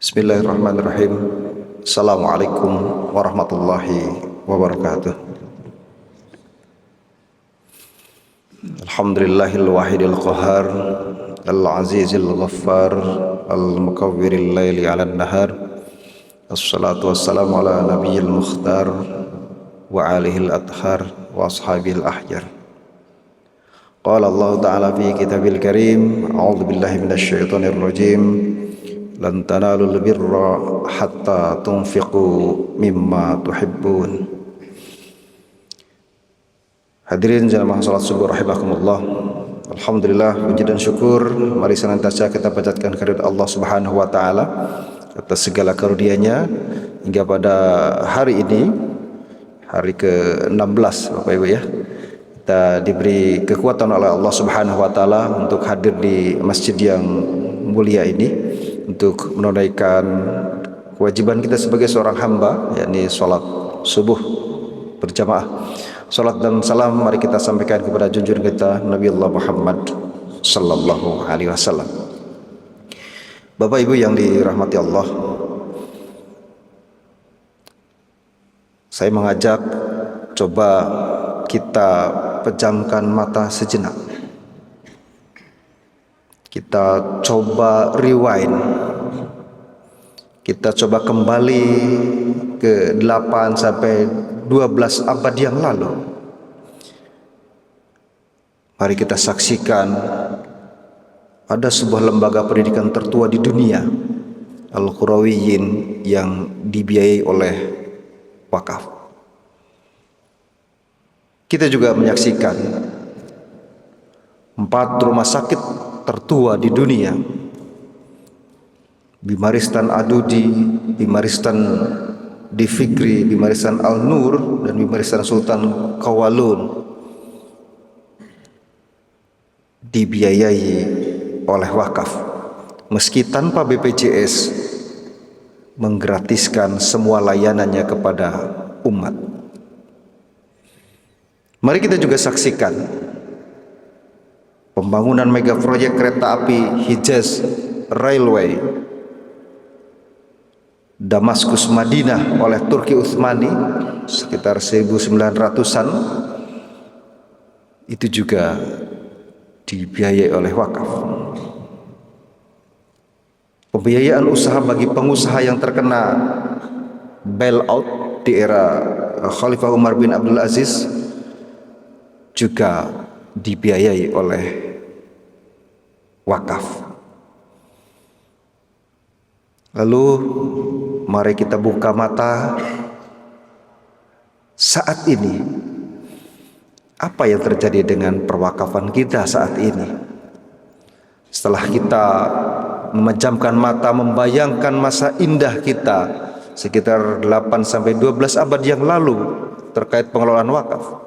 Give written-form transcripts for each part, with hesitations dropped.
Bismillahirrahmanirrahim. Assalamualaikum warahmatullahi wabarakatuh. Alhamdulillahil wahidil qahar, al-azizil ghaffar, al-mukawwiril laili 'alan nahar. Assalatu wassalamu ala nabiyil mukhtar wa alihil athhar wa ashabil ahjar. Qala Allah ta'ala fi kitabil karim, a'udzu billahi minasyaitonir rajim. Lan tanalul birra hatta tunfiqu mimma tuhibbun. Hadirin jamaah salat subuh rahimakumullah. Alhamdulillah, puji dan syukur mari senantiasa kita panjatkan kehadirat Allah Subhanahu wa taala atas segala karunia-Nya hingga pada hari ini, hari ke-16 Bapak Ibu ya. Kita diberi kekuatan oleh Allah Subhanahu wa taala untuk hadir di masjid yang mulia ini untuk menunaikan kewajiban kita sebagai seorang hamba, yakni sholat subuh berjamaah. Sholat dan salam mari kita sampaikan kepada junjungan kita Nabi Allah Muhammad sallallahu alaihi wasallam. Bapak Ibu yang dirahmati Allah, saya mengajak coba kita pejamkan mata sejenak. Kita coba rewind. Kita coba kembali ke 8 sampai 12 abad yang lalu. Mari kita saksikan ada sebuah lembaga pendidikan tertua di dunia, Al-Qurawiyyin, yang dibiayai oleh wakaf. Kita juga menyaksikan 4 rumah sakit tertua di dunia, Bimaristan Adudi, Bimaristan di Fikri, Bimaristan Al-Nur, dan Bimaristan Sultan Qawwalun dibiayai oleh wakaf, meski tanpa BPJS menggratiskan semua layanannya kepada umat. Mari kita juga saksikan pembangunan mega proyek kereta api Hijaz Railway Damaskus Madinah oleh Turki Utsmani sekitar 1900-an, itu juga dibiayai oleh wakaf. Pembiayaan usaha bagi pengusaha yang terkena bailout di era Khalifah Umar bin Abdul Aziz juga dibiayai oleh wakaf. Lalu mari kita buka mata saat ini. Apa yang terjadi dengan perwakafan kita saat ini? Setelah kita memejamkan mata, membayangkan masa indah kita sekitar 8 sampai 12 abad yang lalu terkait pengelolaan wakaf.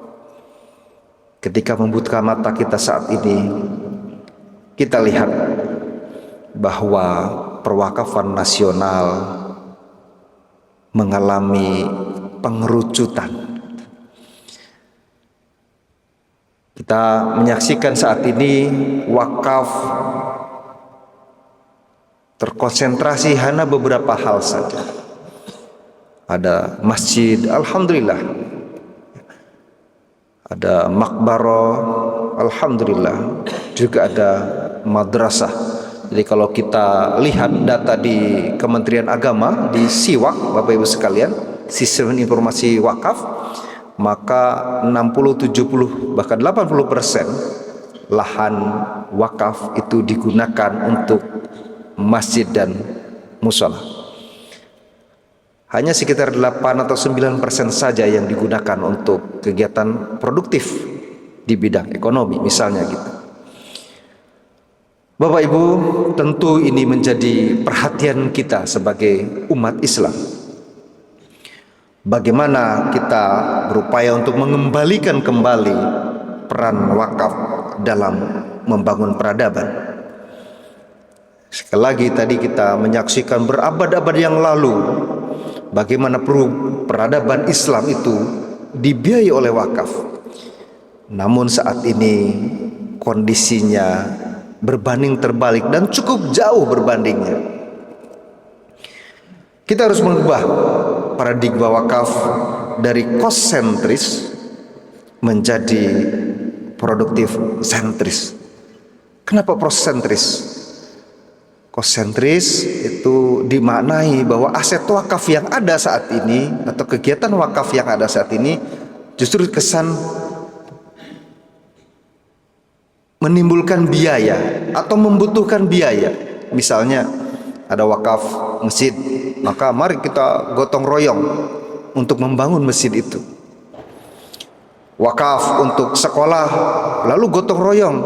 Ketika membuka mata kita saat ini, kita lihat bahwa perwakafan nasional mengalami pengerucutan. Kita menyaksikan saat ini wakaf terkonsentrasi hanya beberapa hal saja. Ada masjid, alhamdulillah. Ada makbaro, alhamdulillah. Juga ada madrasah. Jadi kalau kita lihat data di Kementerian Agama, di SIWAK, Bapak Ibu sekalian, Sistem Informasi Wakaf, maka 60, 70, bahkan 80% lahan wakaf itu digunakan untuk masjid dan mushola. Hanya sekitar 8 atau 9% saja yang digunakan untuk kegiatan produktif di bidang ekonomi, misalnya gitu. Bapak Ibu, tentu ini menjadi perhatian kita sebagai umat Islam. Bagaimana kita berupaya untuk mengembalikan kembali peran wakaf dalam membangun peradaban. Sekali lagi tadi kita menyaksikan berabad-abad yang lalu bagaimana peradaban Islam itu dibiayai oleh wakaf. Namun saat ini kondisinya berbanding terbalik dan cukup jauh berbandingnya. Kita harus mengubah paradigma wakaf dari cost sentris menjadi produktif sentris. Kenapa cost sentris? Cost sentris itu dimaknai bahwa aset wakaf yang ada saat ini atau kegiatan wakaf yang ada saat ini justru kesan menimbulkan biaya atau membutuhkan biaya. Misalnya ada wakaf masjid, maka mari kita gotong royong untuk membangun masjid itu. Wakaf untuk sekolah, lalu gotong royong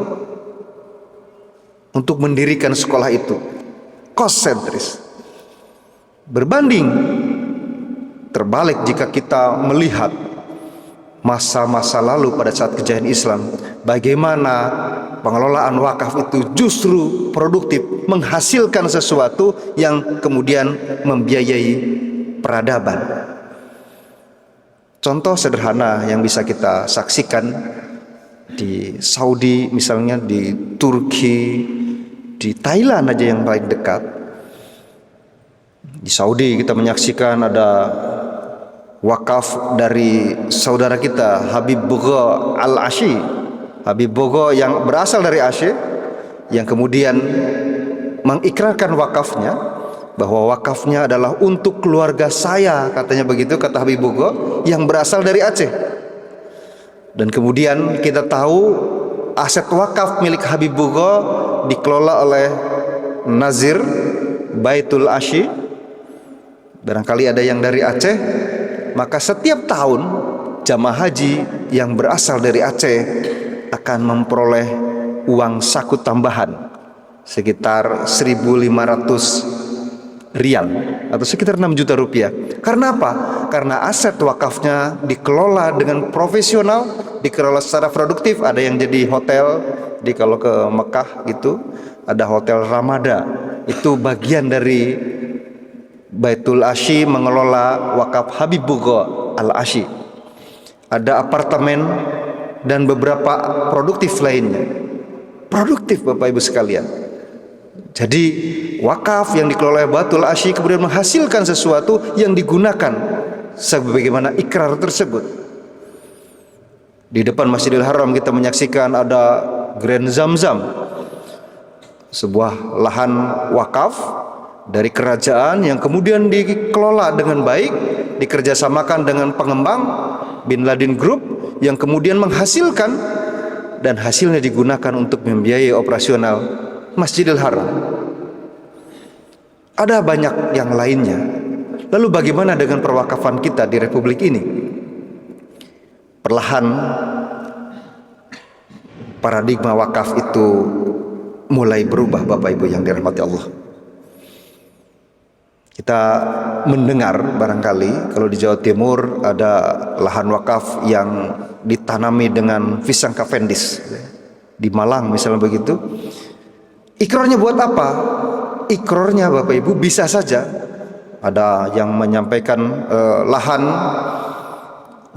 untuk mendirikan sekolah itu. Cost sentris. Berbanding terbalik jika kita melihat masa-masa lalu pada saat kejayaan Islam, bagaimana pengelolaan wakaf itu justru produktif, menghasilkan sesuatu yang kemudian membiayai peradaban. Contoh sederhana yang bisa kita saksikan di Saudi, misalnya di Turki, di Thailand aja yang paling dekat. Di Saudi kita menyaksikan ada wakaf dari saudara kita Habib Bugha Al-Asy. Habib Bugha yang berasal dari Aceh, yang kemudian mengikrarkan wakafnya, bahwa wakafnya adalah untuk keluarga saya, katanya begitu, kata Habib Bugha yang berasal dari Aceh. Dan kemudian kita tahu aset wakaf milik Habib Bugha dikelola oleh Nazir Baitul Asy. Barangkali ada yang dari Aceh, maka setiap tahun jamaah haji yang berasal dari Aceh akan memperoleh uang saku tambahan sekitar 1.500 rial atau sekitar 6 juta rupiah. Karena apa? Karena aset wakafnya dikelola dengan profesional, dikelola secara produktif. Ada yang jadi hotel, di kalau ke Mekah gitu ada hotel Ramada, itu bagian dari Baitul Asy mengelola wakaf Habib Bugha Al-Asy. Ada apartemen dan beberapa produktif lainnya. Produktif Bapak Ibu sekalian. Jadi wakaf yang dikelola Baitul Asy kemudian menghasilkan sesuatu yang digunakan sebagaimana ikrar tersebut. Di depan Masjidil Haram kita menyaksikan ada Grand Zamzam, sebuah lahan wakaf dari kerajaan yang kemudian dikelola dengan baik, dikerjasamakan dengan pengembang Bin Laden Group yang kemudian menghasilkan, dan hasilnya digunakan untuk membiayai operasional Masjidil Haram. Ada banyak yang lainnya. Lalu bagaimana dengan perwakafan kita di Republik ini? Perlahan paradigma wakaf itu mulai berubah Bapak Ibu yang dirahmati Allah. Kita mendengar barangkali kalau di Jawa Timur ada lahan wakaf yang ditanami dengan pisang Cavendish. Di Malang misalnya begitu. Ikrarnya buat apa? Ikrarnya Bapak Ibu bisa saja ada yang menyampaikan lahan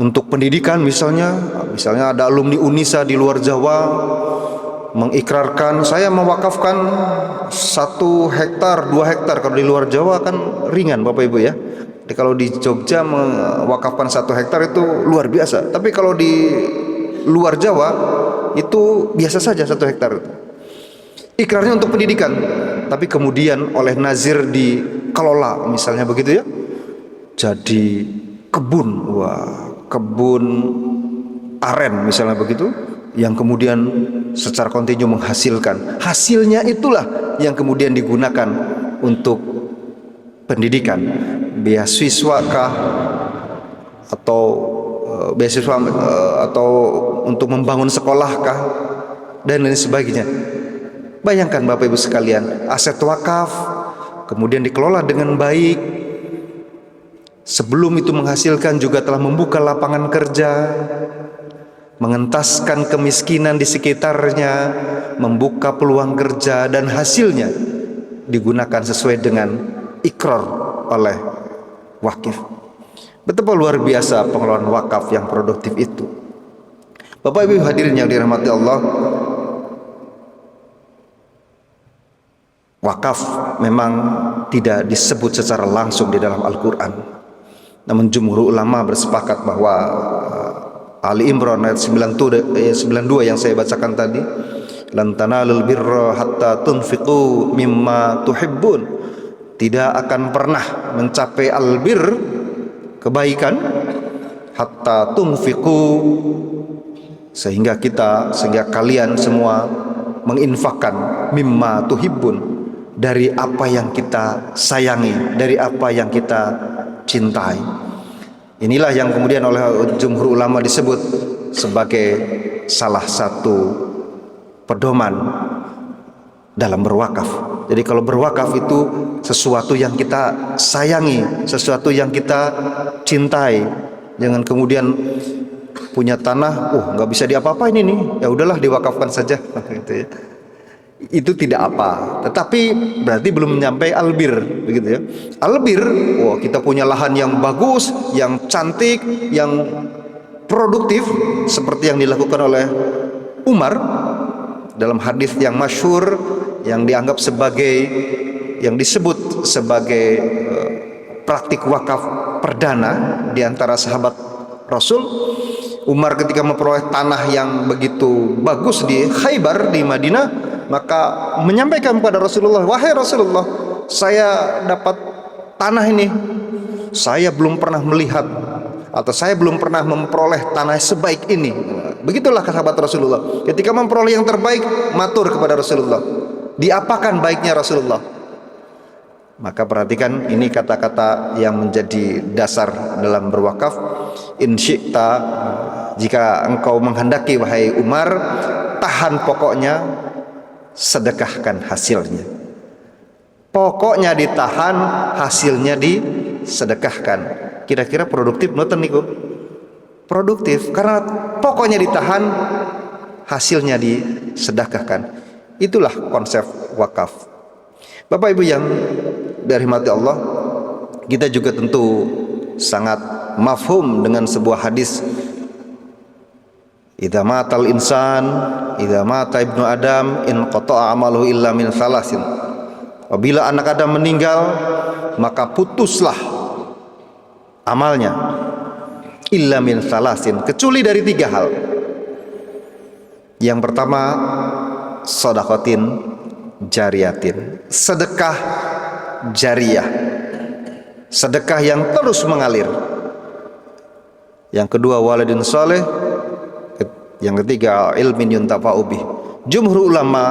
untuk pendidikan, misalnya ada alumni Unisa di luar Jawa mengikrarkan, saya mewakafkan 1 hektar, 2 hektar. Kalau di luar Jawa kan ringan Bapak Ibu ya. Jadi kalau di Jogja mewakafkan 1 hektar itu luar biasa. Tapi kalau di luar Jawa itu biasa saja 1 hektar. Ikrarnya untuk pendidikan, tapi kemudian oleh nazir dikelola misalnya begitu ya. Jadi kebun, kebun aren misalnya begitu, yang kemudian secara kontinu menghasilkan. Hasilnya itulah yang kemudian digunakan untuk pendidikan, beasiswa kah atau beasiswa atau untuk membangun sekolah kah dan lain sebagainya. Bayangkan Bapak Ibu sekalian, aset wakaf kemudian dikelola dengan baik, sebelum itu menghasilkan juga telah membuka lapangan kerja, mengentaskan kemiskinan di sekitarnya, membuka peluang kerja, dan hasilnya digunakan sesuai dengan ikrar oleh wakif. Betapa luar biasa pengelolaan wakaf yang produktif itu. Bapak Ibu hadirin yang dirahmati Allah, wakaf memang tidak disebut secara langsung di dalam Al-Quran. Namun jumhur ulama bersepakat bahwa Ali Imran ayat 92 yang saya bacakan tadi, lan tanalul birra hatta tunfiqu mimma tuhibbun, tidak akan pernah mencapai albir, kebaikan, hatta tunfiqu, sehingga kalian semua menginfakkan mimma tuhibbun, dari apa yang kita sayangi, dari apa yang kita cintai. Inilah yang kemudian oleh jumhur ulama disebut sebagai salah satu pedoman dalam berwakaf. Jadi kalau berwakaf itu sesuatu yang kita sayangi, sesuatu yang kita cintai. Jangan kemudian punya tanah, nggak bisa diapa-apain ini, ya udahlah diwakafkan saja. Gitu ya. Itu tidak apa, tetapi berarti belum sampai albir, begitu ya. Albir, kita punya lahan yang bagus, yang cantik, yang produktif, seperti yang dilakukan oleh Umar dalam hadis yang masyhur, yang dianggap sebagai, yang disebut sebagai praktik wakaf perdana di antara sahabat Rasul. Umar ketika memperoleh tanah yang begitu bagus di Khaybar, di Madinah, maka menyampaikan kepada Rasulullah, wahai Rasulullah, saya dapat tanah ini, saya belum pernah melihat atau saya belum pernah memperoleh tanah sebaik ini. Begitulah sahabat Rasulullah, ketika memperoleh yang terbaik, matur kepada Rasulullah, diapakan baiknya Rasulullah? Maka perhatikan, ini kata-kata yang menjadi dasar dalam berwakaf. In syi'ta, jika engkau menghendaki wahai Umar, tahan pokoknya, sedekahkan hasilnya. Pokoknya ditahan, hasilnya disedekahkan. Kira-kira produktif noten niku? Produktif, karena pokoknya ditahan, hasilnya disedekahkan. Itulah konsep wakaf. Bapak Ibu yang dirahmati Allah, kita juga tentu sangat mafhum dengan sebuah hadis, idza matal insan, idza mata ibnu adam, in qata'a amaluhu illa min salasin. Apabila anak Adam meninggal, maka putuslah amalnya, illa min salasin, kecuali dari 3 hal. Yang pertama, sedekatin jariyatin, sedekah jariyah, sedekah yang terus mengalir. Yang kedua, waladin soleh. Yang ketiga, ilmin yuntafa'u bih. Jumhur ulama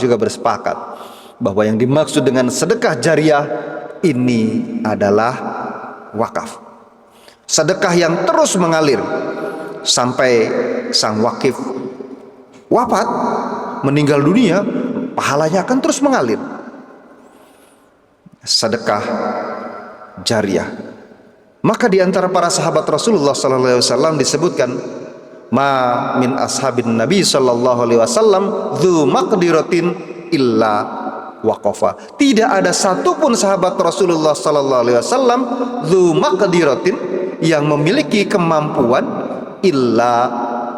juga bersepakat bahwa yang dimaksud dengan sedekah jariyah ini adalah wakaf, sedekah yang terus mengalir sampai sang wakif wafat, meninggal dunia, pahalanya akan terus mengalir. Sedekah jariyah. Maka di antara para sahabat Rasulullah sallallahu alaihi wasallam disebutkan, ma min ashabin nabi sallallahu alaihi wasallam dzu maqdiratin illa waqafa. Tidak ada satupun sahabat Rasulullah sallallahu alaihi wasallam dzu maqdiratin, yang memiliki kemampuan, illa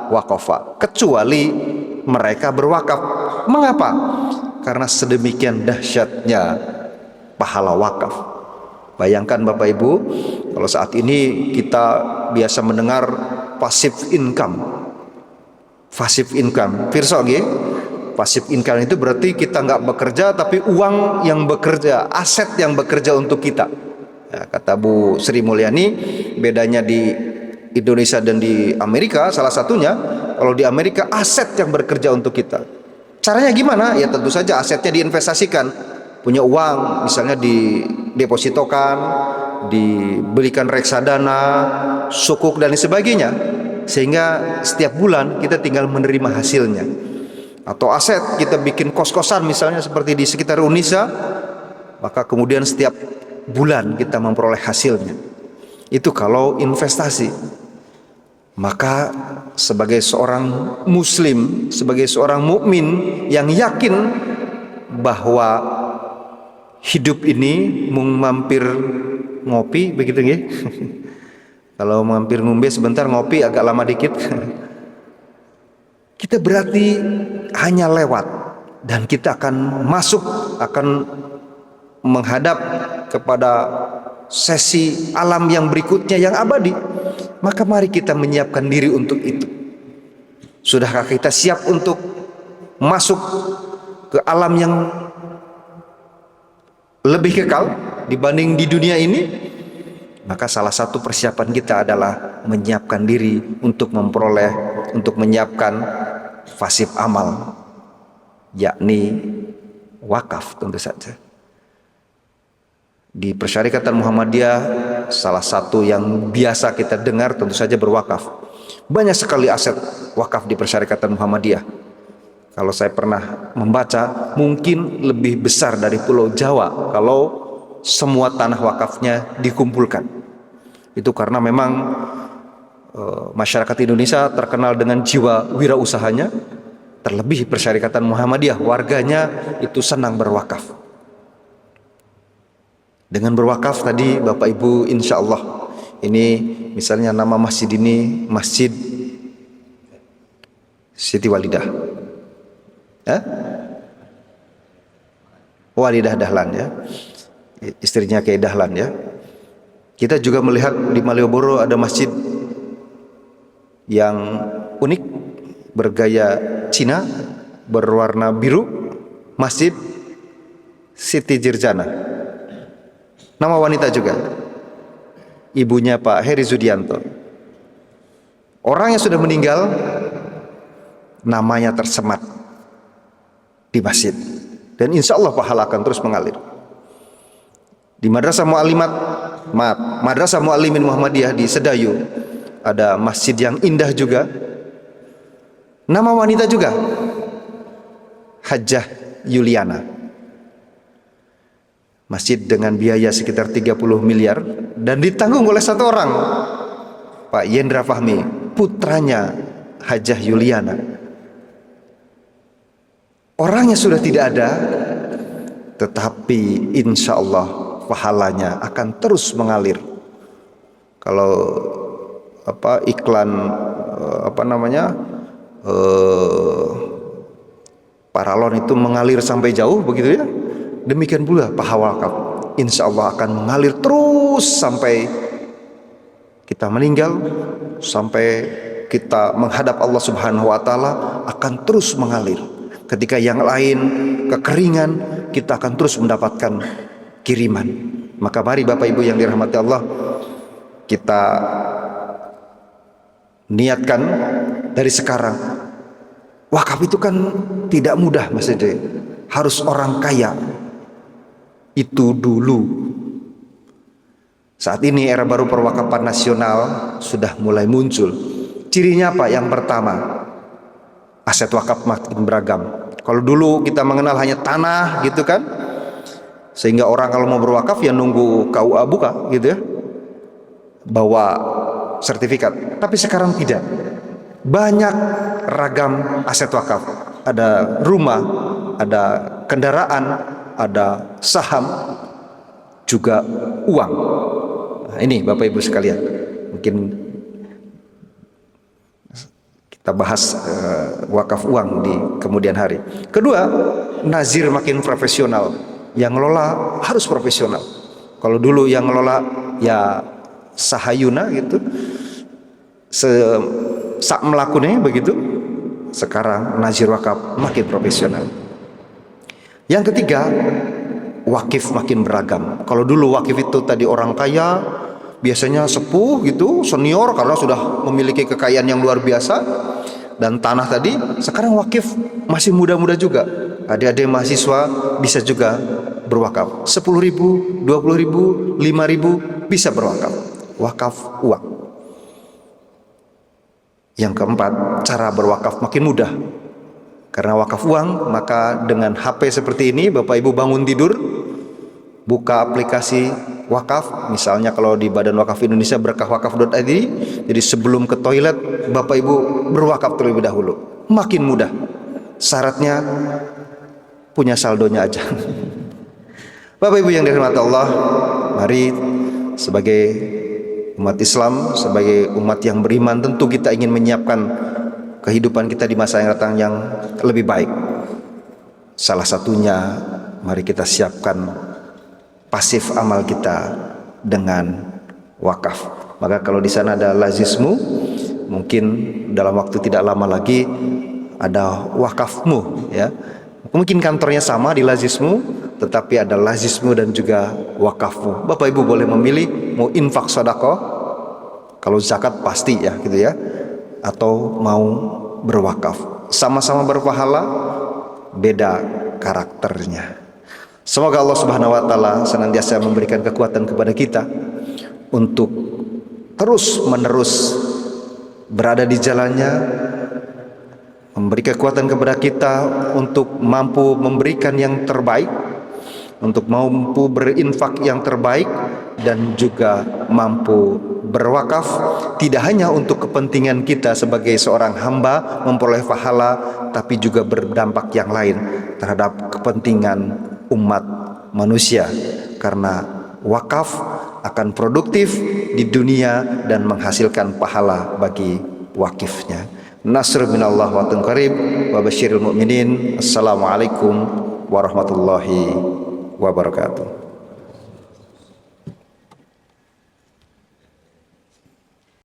waqafa, kecuali mereka berwakaf. Mengapa? Karena sedemikian dahsyatnya pahala wakaf. Bayangkan Bapak Ibu, kalau saat ini kita biasa mendengar passive income. Passive income, pirsa nggih? Passive income itu berarti kita nggak bekerja, tapi uang yang bekerja, aset yang bekerja untuk kita. Ya, kata Bu Sri Mulyani, bedanya di Indonesia dan di Amerika salah satunya, kalau di Amerika aset yang bekerja untuk kita. Caranya gimana? Ya tentu saja asetnya diinvestasikan. Punya uang misalnya didepositokan, dibelikan reksadana, sukuk dan sebagainya, sehingga setiap bulan kita tinggal menerima hasilnya. Atau aset kita bikin kos-kosan misalnya seperti di sekitar Unisa, maka kemudian setiap bulan kita memperoleh hasilnya. Itu kalau investasi. Maka sebagai seorang muslim, sebagai seorang mukmin yang yakin bahwa hidup ini mung mampir ngopi, begitu nggih? Kalau mampir ngombe sebentar, ngopi agak lama dikit. Kita berarti hanya lewat, dan kita akan masuk akan menghadap kepada sesi alam yang berikutnya yang abadi. Maka mari kita menyiapkan diri untuk itu. Sudahkah kita siap untuk masuk ke alam yang lebih kekal dibanding di dunia ini? Maka salah satu persiapan kita adalah menyiapkan diri untuk memperoleh, untuk menyiapkan fasib amal, yakni wakaf tentu saja. Di Persyarikatan Muhammadiyah, salah satu yang biasa kita dengar tentu saja berwakaf. Banyak sekali aset wakaf di Persyarikatan Muhammadiyah. Kalau saya pernah membaca, mungkin lebih besar dari Pulau Jawa kalau semua tanah wakafnya dikumpulkan. Itu karena memang masyarakat Indonesia terkenal dengan jiwa wirausahanya. Terlebih Persyarikatan Muhammadiyah, warganya itu senang berwakaf. Dengan berwakaf tadi Bapak Ibu, insya Allah ini misalnya nama masjid ini Masjid Siti Walidah, Walidah Dahlan ya, istrinya Kiai Dahlan ya. Kita juga melihat di Malioboro ada masjid yang unik, bergaya Cina, berwarna biru, Masjid Siti Jirjana. Nama wanita juga, ibunya Pak Heri Zudianto. Orang yang sudah meninggal, namanya tersemat di masjid, dan insya Allah pahala akan terus mengalir. Di Madrasah Madrasah Muallimin Muhammadiyah di Sedayu ada masjid yang indah juga, nama wanita juga, Hajjah Yuliana. Masjid dengan biaya sekitar 30 miliar dan ditanggung oleh satu orang, Pak Yendra Fahmi, putranya Hajjah Yuliana. Orangnya sudah tidak ada, tetapi insya Allah pahalanya akan terus mengalir. Kalau iklan paralon itu mengalir sampai jauh begitu ya, demikian pula pahala wakaf insya Allah akan mengalir terus sampai kita meninggal, sampai kita menghadap Allah Subhanahu wa Ta'ala, akan terus mengalir. Ketika yang lain kekeringan, kita akan terus mendapatkan kiriman. Maka mari Bapak Ibu yang dirahmati Allah, kita niatkan dari sekarang. Wakaf itu kan tidak mudah Mas Dede, harus orang kaya. Itu dulu. Saat ini era baru perwakapan nasional sudah mulai muncul. Cirinya apa? Yang pertama, aset wakaf makin beragam. Kalau dulu kita mengenal hanya tanah gitu kan, sehingga orang kalau mau berwakaf ya nunggu KUA buka gitu ya, bawa sertifikat. Tapi sekarang tidak. Banyak ragam aset wakaf. Ada rumah, ada kendaraan, ada saham, juga uang. Nah, ini Bapak Ibu sekalian, mungkin kita bahas wakaf uang di kemudian hari. Kedua, nazir makin profesional. Yang ngelola harus profesional. Kalau dulu yang ngelola ya sahayuna gitu, sak melakukannya begitu. Sekarang nazir wakaf makin profesional. Yang ketiga, wakif makin beragam. Kalau dulu wakif itu tadi orang kaya, biasanya sepuh gitu, senior karena sudah memiliki kekayaan yang luar biasa, dan tanah tadi. Sekarang wakif masih muda-muda juga. Adik-adik mahasiswa bisa juga berwakaf. 10.000, 20.000, 5.000 bisa berwakaf. Wakaf uang. Yang keempat, cara berwakaf makin mudah. Karena wakaf uang, maka dengan HP seperti ini, Bapak Ibu bangun tidur, buka aplikasi wakaf. Misalnya kalau di Badan Wakaf Indonesia berkahwakaf.id, jadi sebelum ke toilet, Bapak Ibu berwakaf terlebih dahulu. Makin mudah. Syaratnya punya saldonya aja. Bapak Ibu yang dirahmati Allah, mari sebagai umat Islam, sebagai umat yang beriman, tentu kita ingin menyiapkan kehidupan kita di masa yang datang yang lebih baik. Salah satunya mari kita siapkan pasif amal kita dengan wakaf. Maka kalau di sana ada lazismu, mungkin dalam waktu tidak lama lagi ada wakafmu, ya. Mungkin kantornya sama di lazismu, tetapi ada lazismu dan juga wakafmu. Bapak Ibu boleh memilih mau infak sedekah, kalau zakat pasti ya gitu ya, atau mau berwakaf. Sama-sama berpahala, beda karakternya. Semoga Allah Subhanahu wa taala senantiasa memberikan kekuatan kepada kita untuk terus-menerus berada di jalannya, memberi kekuatan kepada kita untuk mampu memberikan yang terbaik, untuk mampu berinfak yang terbaik, dan juga mampu berwakaf, tidak hanya untuk kepentingan kita sebagai seorang hamba memperoleh pahala, tapi juga berdampak yang lain terhadap kepentingan umat manusia, karena wakaf akan produktif di dunia dan menghasilkan pahala bagi wakifnya. Nasr minallah wa qarib wa basyiril mu'minin. Assalamualaikum warahmatullahi wabarakatuh.